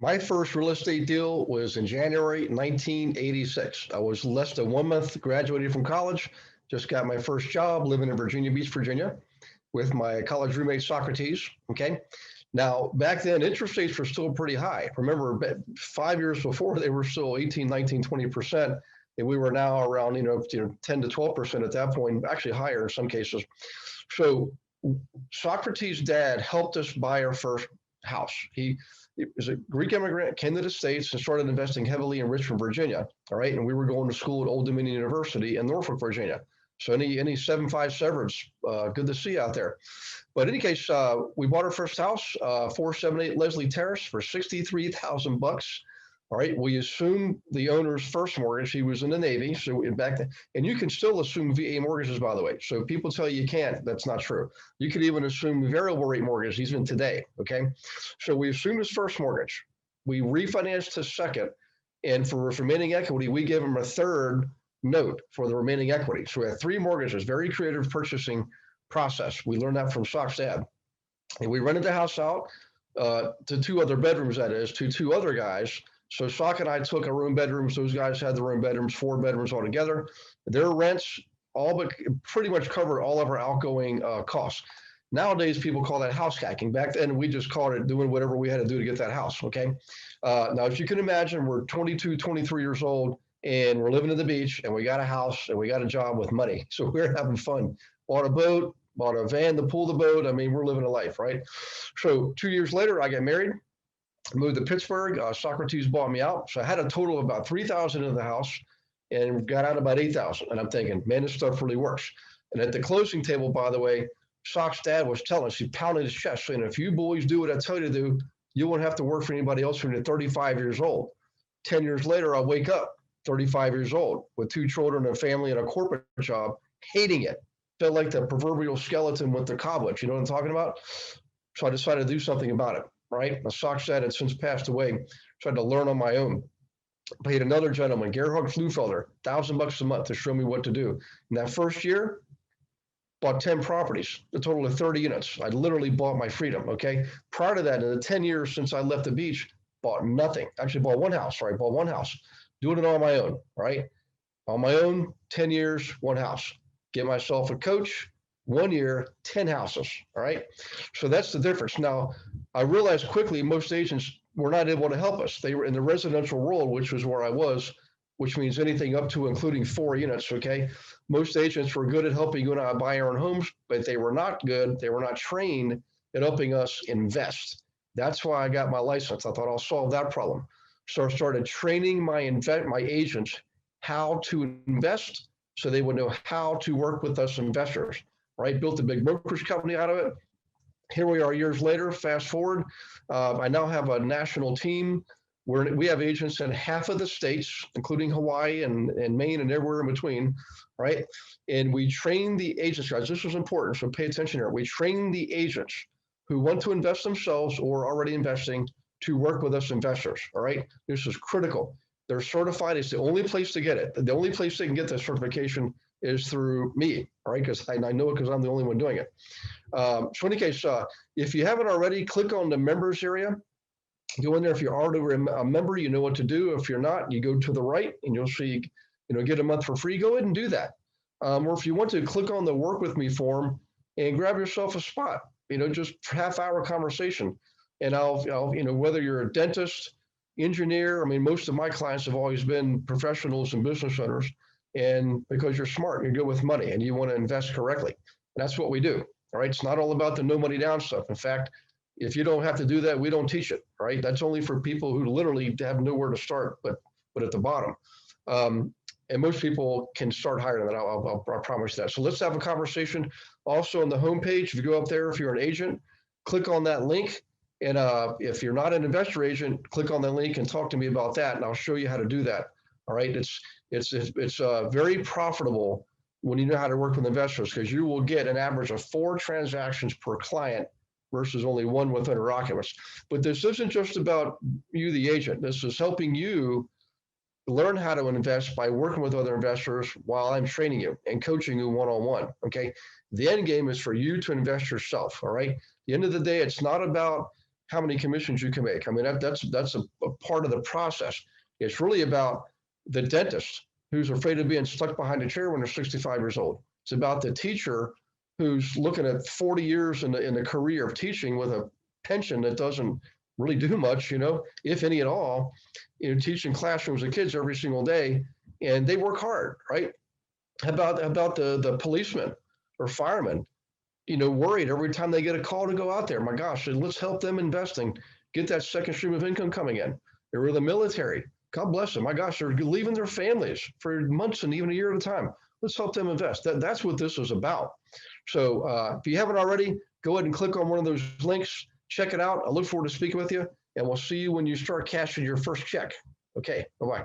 My first real estate deal was in January 1986. I was less than 1 month graduated from college, just got my first job living in Virginia Beach, Virginia, with my college roommate Socrates. Okay. Now, back then, interest rates were still pretty high. Remember, 5 years before, they were still 18, 19, 20%. And we were now around, 10 to 12% at that point, actually higher in some cases. So Socrates' dad helped us buy our first house. He was a Greek immigrant, came to the States and started investing heavily in Richmond, Virginia. All right. And we were going to school at Old Dominion University in Norfolk, Virginia. So any 7-5 severance, good to see you out there. But in any case, we bought our first house, 478 Leslie Terrace for $63,000. All right, we assumed the owner's first mortgage. He was in the Navy, so back then, and you can still assume VA mortgages, by the way. So people tell you can't. That's not true. You could even assume variable rate mortgages even today. Okay, so we assumed his first mortgage. We refinanced his second, and for remaining equity, we gave him a third note for the remaining equity. So we had three mortgages. Very creative purchasing process. We learned that from Sock's dad, and we rented the house out to two other bedrooms. That is to two other guys. So Sock and I took our own bedrooms. Those guys had their own bedrooms, 4 bedrooms altogether. Their rents all but pretty much covered all of our outgoing costs. Nowadays, people call that house hacking. Back then, we just called it doing whatever we had to do to get that house, okay? Now, as you can imagine, we're 22, 23 years old, and we're living at the beach, and we got a house, and we got a job with money. So we're having fun. Bought a boat, bought a van to pull the boat. I mean, we're living a life, right? So 2 years later, I got married. Moved to Pittsburgh. Socrates bought me out. So I had a total of about 3,000 in the house and got out about 8,000. And I'm thinking, man, this stuff really works. And at the closing table, by the way, Sock's dad was telling us, he pounded his chest saying, if you boys do what I tell you to do, you won't have to work for anybody else when you're 35 years old. 10 years later, I wake up 35 years old with 2 children, a family, and a corporate job, hating it. Felt like the proverbial skeleton with the cobwebs. You know what I'm talking about? So I decided to do something about it. Right? My Sock's dad had since passed away. Tried to learn on my own. Paid another gentleman, Gerhard Flufelder, $1,000 a month to show me what to do. In that first year, bought 10 properties, a total of 30 units. I literally bought my freedom. Okay. Prior to that, in the 10 years since I left the beach, bought nothing. Actually, bought one house. Right? Bought one house. Doing it on my own. Right? On my own, 10 years, one house. Get myself a coach. 1 year, 10 houses. All right. So that's the difference. Now, I realized quickly most agents were not able to help us. They were in the residential world, which was where I was, which means anything up to including 4 units. Okay. Most agents were good at helping you and I buy our own homes, but they were not good. They were not trained at helping us invest. That's why I got my license. I thought I'll solve that problem. So I started training my agents how to invest so they would know how to work with us investors. Right? Built a big brokerage company out of it. Here we are years later, fast forward. I now have a national team where we have agents in half of the states, including Hawaii and Maine and everywhere in between, right? And we train the agents, guys. This was important, so pay attention here. We train the agents who want to invest themselves or already investing to work with us investors, all right? This is critical. They're certified. It's the only place to get it. The only place they can get the certification is through me, all right? Because I know it because I'm the only one doing it. So in any case, if you haven't already, click on the members area. Go in there. If you're already a member, you know what to do. If you're not, you go to the right and you'll see, get a month for free. Go ahead and do that. Or if you want to, click on the work with me form and grab yourself a spot, just half-hour conversation. And I'll, whether you're a dentist, engineer, most of my clients have always been professionals and business owners. And because you're smart, you're good with money and you want to invest correctly. And that's what we do. All right. It's not all about the no money down stuff. In fact, if you don't have to do that, we don't teach it. Right. That's only for people who literally have nowhere to start, but at the bottom. And most people can start higher than that. I'll promise that. So let's have a conversation. Also on the homepage, if you go up there, if you're an agent, click on that link. And if you're not an investor agent, click on the link and talk to me about that. And I'll show you how to do that. All right. It's very profitable when you know how to work with investors because you will get an average of 4 transactions per client versus only 1 with owner occupants. But this isn't just about you, the agent. This is helping you learn how to invest by working with other investors while I'm training you and coaching you one-on-one. Okay. The end game is for you to invest yourself. All right. At the end of the day, it's not about how many commissions you can make. I mean, that's a part of the process. It's really about the dentist who's afraid of being stuck behind a chair when they're 65 years old. It's about the teacher who's looking at 40 years in the career of teaching with a pension that doesn't really do much, if any at all, teaching classrooms of kids every single day, and they work hard, right? How about the policeman or fireman, worried every time they get a call to go out there. My gosh, let's help them investing, get that second stream of income coming in. Or the military, God bless them. My gosh, they're leaving their families for months and even a year at a time. Let's help them invest. That's what this is about. So if you haven't already, go ahead and click on one of those links. Check it out. I look forward to speaking with you, and we'll see you when you start cashing your first check. Okay, bye-bye.